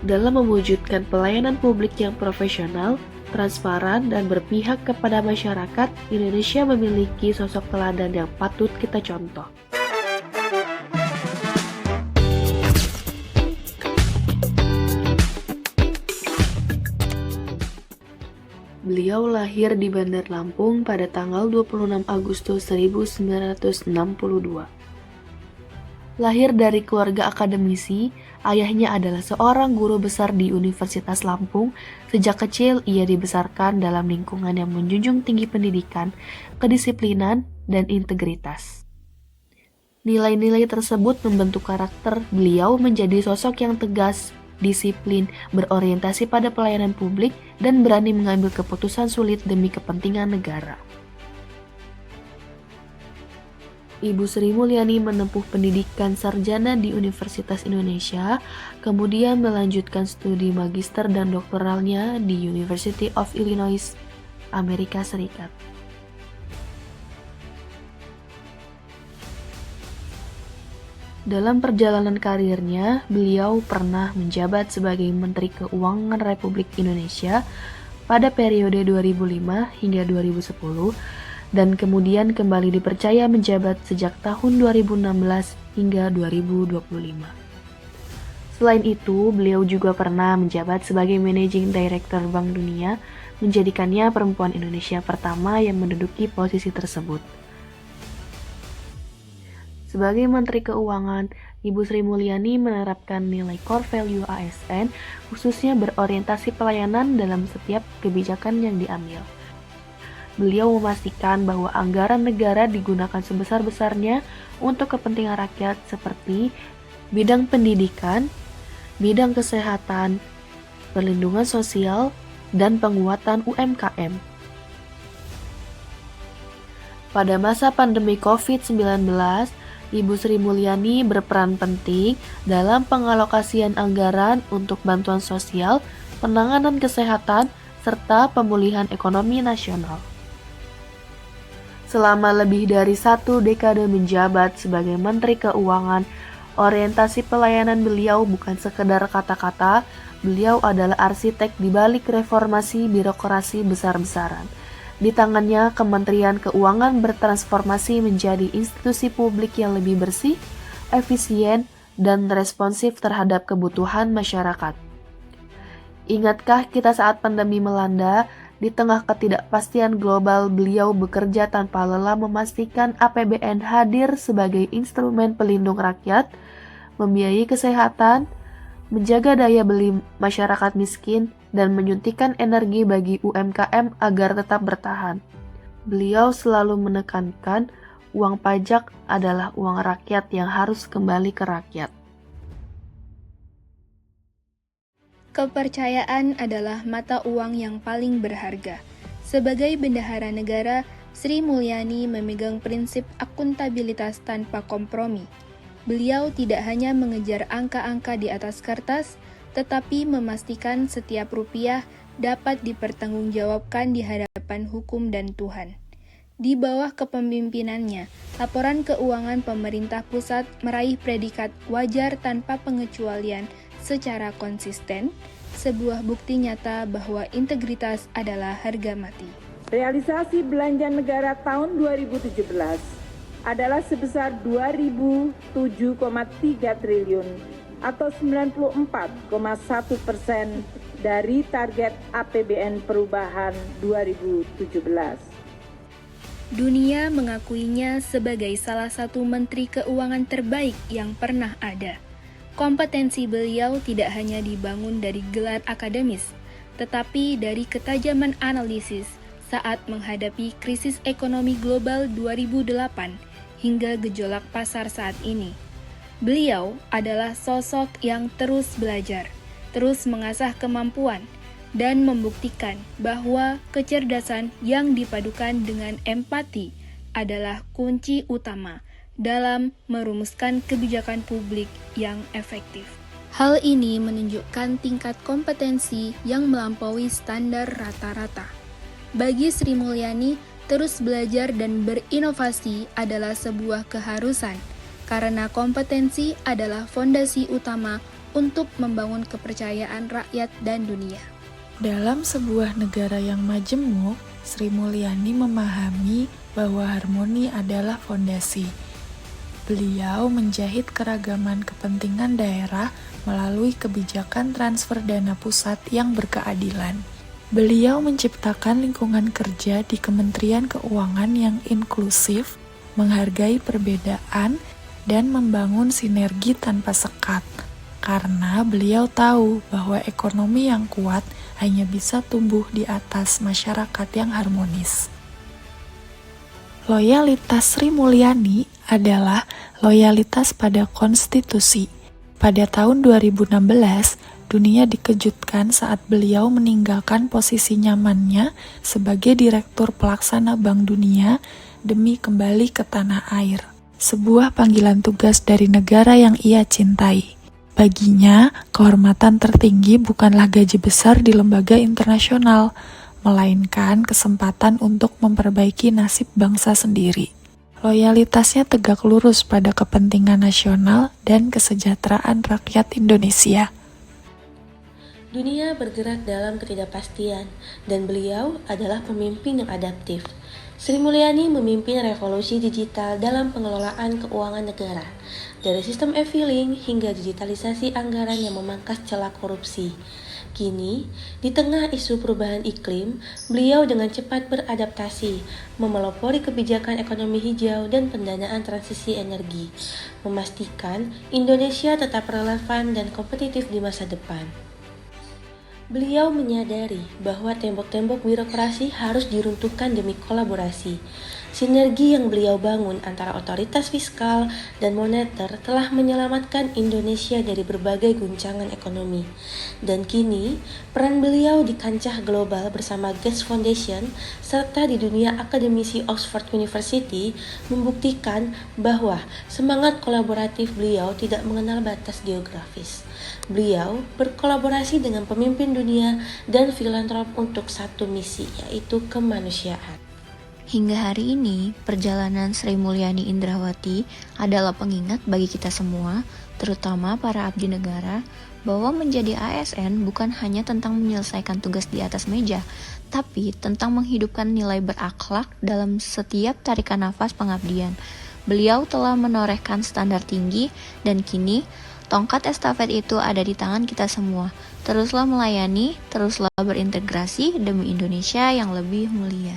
Dalam mewujudkan pelayanan publik yang profesional, transparan, dan berpihak kepada masyarakat, Indonesia memiliki sosok teladan yang patut kita contoh. Beliau lahir di Bandar Lampung pada tanggal 26 Agustus 1962. Lahir dari keluarga akademisi, ayahnya adalah seorang guru besar di Universitas Lampung. Sejak kecil, ia dibesarkan dalam lingkungan yang menjunjung tinggi pendidikan, kedisiplinan, dan integritas. Nilai-nilai tersebut membentuk karakter beliau menjadi sosok yang tegas, disiplin, berorientasi pada pelayanan publik, dan berani mengambil keputusan sulit demi kepentingan negara. Ibu Sri Mulyani menempuh pendidikan sarjana di Universitas Indonesia, kemudian melanjutkan studi magister dan doktoralnya di University of Illinois, Amerika Serikat. Dalam perjalanan karirnya, beliau pernah menjabat sebagai Menteri Keuangan Republik Indonesia pada periode 2005 hingga 2010, dan kemudian kembali dipercaya menjabat sejak tahun 2016 hingga 2025. Selain itu, beliau juga pernah menjabat sebagai Managing Director Bank Dunia, menjadikannya perempuan Indonesia pertama yang menduduki posisi tersebut. Sebagai Menteri Keuangan, Ibu Sri Mulyani menerapkan nilai core value ASN, khususnya berorientasi pelayanan dalam setiap kebijakan yang diambil. Beliau memastikan bahwa anggaran negara digunakan sebesar-besarnya untuk kepentingan rakyat seperti bidang pendidikan, bidang kesehatan, perlindungan sosial, dan penguatan UMKM. Pada masa pandemi COVID-19, Ibu Sri Mulyani berperan penting dalam pengalokasian anggaran untuk bantuan sosial, penanganan kesehatan, serta pemulihan ekonomi nasional. Selama lebih dari 1 dekade menjabat sebagai Menteri Keuangan, orientasi pelayanan beliau bukan sekedar kata-kata, beliau adalah arsitek di balik reformasi birokrasi besar-besaran. Di tangannya, Kementerian Keuangan bertransformasi menjadi institusi publik yang lebih bersih, efisien, dan responsif terhadap kebutuhan masyarakat. Ingatkah kita saat pandemi melanda? Di tengah ketidakpastian global, beliau bekerja tanpa lelah memastikan APBN hadir sebagai instrumen pelindung rakyat, membiayai kesehatan, menjaga daya beli masyarakat miskin, dan menyuntikkan energi bagi UMKM agar tetap bertahan. Beliau selalu menekankan uang pajak adalah uang rakyat yang harus kembali ke rakyat. Kepercayaan adalah mata uang yang paling berharga. Sebagai bendahara negara, Sri Mulyani memegang prinsip akuntabilitas tanpa kompromi. Beliau tidak hanya mengejar angka-angka di atas kertas, tetapi memastikan setiap rupiah dapat dipertanggungjawabkan di hadapan hukum dan Tuhan. Di bawah kepemimpinannya, laporan keuangan pemerintah pusat meraih predikat wajar tanpa pengecualian secara konsisten, sebuah bukti nyata bahwa integritas adalah harga mati. Realisasi belanja negara tahun 2017 adalah sebesar 2.007,3 triliun atau 94,1% dari target APBN perubahan 2017. Dunia mengakuinya sebagai salah satu menteri keuangan terbaik yang pernah ada. Kompetensi beliau tidak hanya dibangun dari gelar akademis, tetapi dari ketajaman analisis saat menghadapi krisis ekonomi global 2008 hingga gejolak pasar saat ini. Beliau adalah sosok yang terus belajar, terus mengasah kemampuan, dan membuktikan bahwa kecerdasan yang dipadukan dengan empati adalah kunci utama dalam merumuskan kebijakan publik yang efektif. Hal ini menunjukkan tingkat kompetensi yang melampaui standar rata-rata. Bagi Sri Mulyani, terus belajar dan berinovasi adalah sebuah keharusan, karena kompetensi adalah fondasi utama untuk membangun kepercayaan rakyat dan dunia. Dalam sebuah negara yang majemuk, Sri Mulyani memahami bahwa harmoni adalah fondasi. Beliau menjahit keragaman kepentingan daerah melalui kebijakan transfer dana pusat yang berkeadilan. Beliau menciptakan lingkungan kerja di Kementerian Keuangan yang inklusif, menghargai perbedaan, dan membangun sinergi tanpa sekat. Karena beliau tahu bahwa ekonomi yang kuat hanya bisa tumbuh di atas masyarakat yang harmonis. Loyalitas Sri Mulyani adalah loyalitas pada konstitusi. Pada tahun 2016, dunia dikejutkan saat beliau meninggalkan posisi nyamannya sebagai Direktur Pelaksana Bank Dunia demi kembali ke tanah air. Sebuah panggilan tugas dari negara yang ia cintai. Baginya, kehormatan tertinggi bukanlah gaji besar di lembaga internasional, melainkan kesempatan untuk memperbaiki nasib bangsa sendiri. Loyalitasnya tegak lurus pada kepentingan nasional dan kesejahteraan rakyat Indonesia. Dunia bergerak dalam ketidakpastian, dan beliau adalah pemimpin yang adaptif. Sri Mulyani memimpin revolusi digital dalam pengelolaan keuangan negara, dari sistem e-filing hingga digitalisasi anggaran yang memangkas celah korupsi. Kini, di tengah isu perubahan iklim, beliau dengan cepat beradaptasi, memelopori kebijakan ekonomi hijau dan pendanaan transisi energi, memastikan Indonesia tetap relevan dan kompetitif di masa depan. Beliau menyadari bahwa tembok-tembok birokrasi harus diruntuhkan demi kolaborasi. Sinergi yang beliau bangun antara otoritas fiskal dan moneter telah menyelamatkan Indonesia dari berbagai guncangan ekonomi. Dan kini, peran beliau di kancah global bersama Gates Foundation serta di dunia akademisi Oxford University membuktikan bahwa semangat kolaboratif beliau tidak mengenal batas geografis. Beliau berkolaborasi dengan pemimpin dunia dan filantrop untuk satu misi, yaitu kemanusiaan. Hingga hari ini, perjalanan Sri Mulyani Indrawati adalah pengingat bagi kita semua, terutama para abdi negara, bahwa menjadi ASN bukan hanya tentang menyelesaikan tugas di atas meja, tapi tentang menghidupkan nilai berakhlak dalam setiap tarikan nafas pengabdian. Beliau telah menorehkan standar tinggi, dan kini tongkat estafet itu ada di tangan kita semua. Teruslah melayani, teruslah berintegrasi demi Indonesia yang lebih mulia.